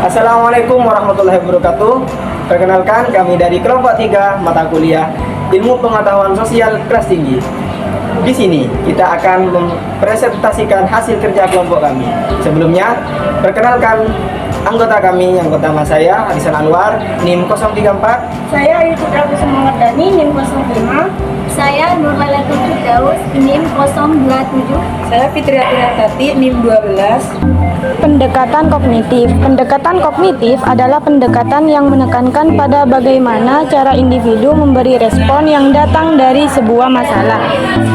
Assalamualaikum warahmatullahi wabarakatuh. Perkenalkan, kami dari kelompok 3 mata kuliah Ilmu Pengetahuan Sosial kelas tinggi. Di sini kita akan mempresentasikan hasil kerja kelompok kami. Sebelumnya, perkenalkan anggota kami. Yang pertama saya Hadisan Anwar, NIM 034. Saya Ayu Putra Kusuma Wardani, NIM 05. Saya Nur Lailatul Firdaus, NIM 027. Saya Fitri Tati, NIM 12. Pendekatan kognitif. Pendekatan kognitif adalah pendekatan yang menekankan pada bagaimana cara individu memberi respon yang datang dari sebuah masalah.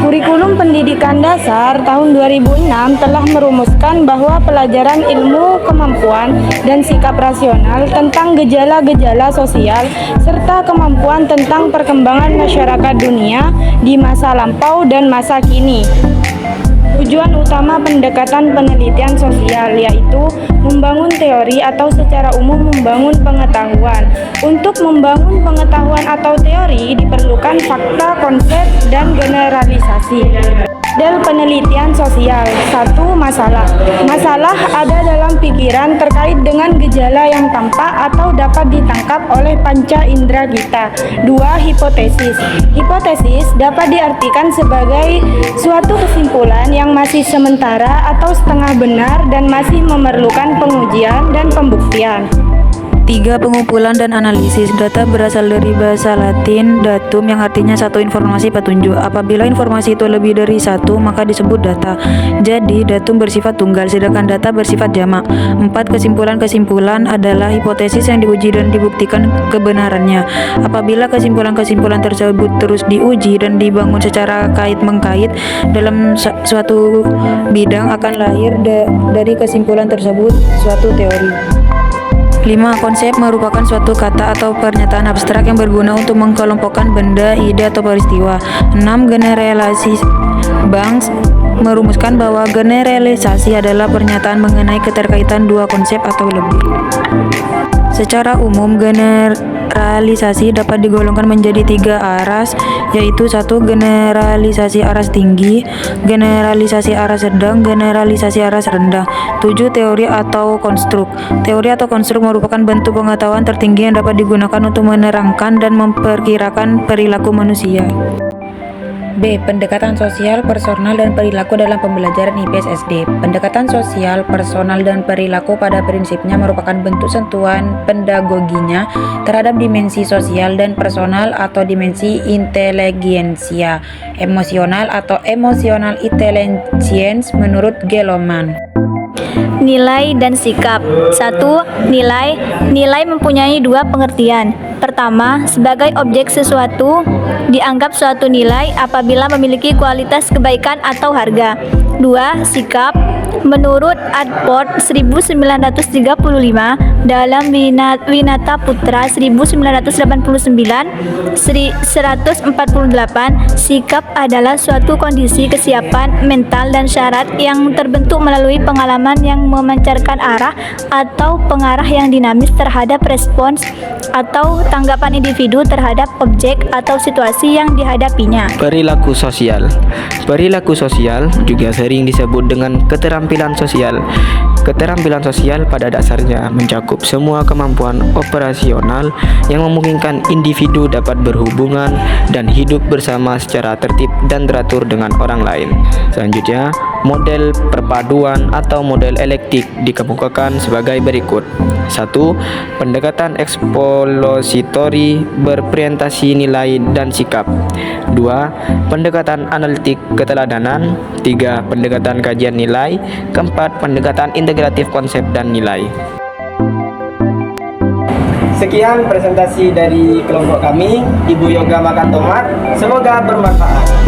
Kurikulum Pendidikan Dasar tahun 2006 telah merumuskan bahwa pelajaran ilmu kemampuan dan sikap rasional tentang gejala-gejala sosial serta kemampuan tentang perkembangan masyarakat dunia di masa lampau dan masa kini. Tujuan utama pendekatan penelitian sosial yaitu membangun teori atau secara umum membangun pengetahuan. Untuk membangun pengetahuan atau teori diperlukan fakta, konsep, dan generalisasi. Model penelitian sosial. 1. Masalah. Masalah ada dalam pikiran terkait dengan gejala yang tampak atau dapat ditangkap oleh panca indera kita. 2. Hipotesis. Hipotesis dapat diartikan sebagai suatu kesimpulan yang masih sementara atau setengah benar dan masih memerlukan pengujian dan pembuktian. 3. Pengumpulan dan analisis. Data berasal dari bahasa Latin datum yang artinya satu informasi petunjuk. Apabila informasi itu lebih dari satu, maka disebut data. Jadi, datum bersifat tunggal, sedangkan data bersifat jamak. 4. Kesimpulan-kesimpulan adalah hipotesis yang diuji dan dibuktikan kebenarannya. Apabila kesimpulan-kesimpulan tersebut terus diuji dan dibangun secara kait-mengkait dalam suatu bidang, akan lahir dari kesimpulan tersebut suatu teori. 5. Konsep merupakan suatu kata atau pernyataan abstrak yang berguna untuk mengkelompokkan benda, ide, atau peristiwa. 6. Generalisasi. Banks merumuskan bahwa generalisasi adalah pernyataan mengenai keterkaitan dua konsep atau lebih. Secara umum, generalisasi dapat digolongkan menjadi 3 aras, yaitu 1. Generalisasi aras tinggi, generalisasi aras sedang, generalisasi aras rendah. 7. Teori atau konstruk. Teori atau konstruk merupakan bentuk pengetahuan tertinggi yang dapat digunakan untuk menerangkan dan memperkirakan perilaku manusia. B. Pendekatan sosial, personal, dan perilaku dalam pembelajaran IPS SD. Pendekatan sosial, personal, dan perilaku pada prinsipnya merupakan bentuk sentuhan pedagoginya terhadap dimensi sosial dan personal atau dimensi inteligensia, emosional atau emotional intelligence menurut Gelman. Nilai dan sikap. 1. Nilai. Nilai mempunyai 2 pengertian. Pertama, sebagai objek sesuatu, dianggap suatu nilai apabila memiliki kualitas kebaikan atau harga. 2. Sikap. Menurut Adport 1935 dalam Winata Putra 1989 148, sikap adalah suatu kondisi kesiapan mental dan syarat yang terbentuk melalui pengalaman yang memancarkan arah atau pengarah yang dinamis terhadap respons atau tanggapan individu terhadap objek atau situasi yang dihadapinya. Perilaku sosial. Perilaku sosial juga sering disebut dengan keterampilan sosial. Keterampilan sosial pada dasarnya mencakup semua kemampuan operasional yang memungkinkan individu dapat berhubungan dan hidup bersama secara tertib dan teratur dengan orang lain. Selanjutnya, model perpaduan atau model elektik dikemukakan sebagai berikut. 1. Pendekatan ekspositori berorientasi nilai dan sikap. 2. Pendekatan analitik keteladanan. 3. Pendekatan kajian nilai. 4. Pendekatan integratif konsep dan nilai. Sekian presentasi dari kelompok kami, Ibu Yoga Makantomat. Semoga bermanfaat.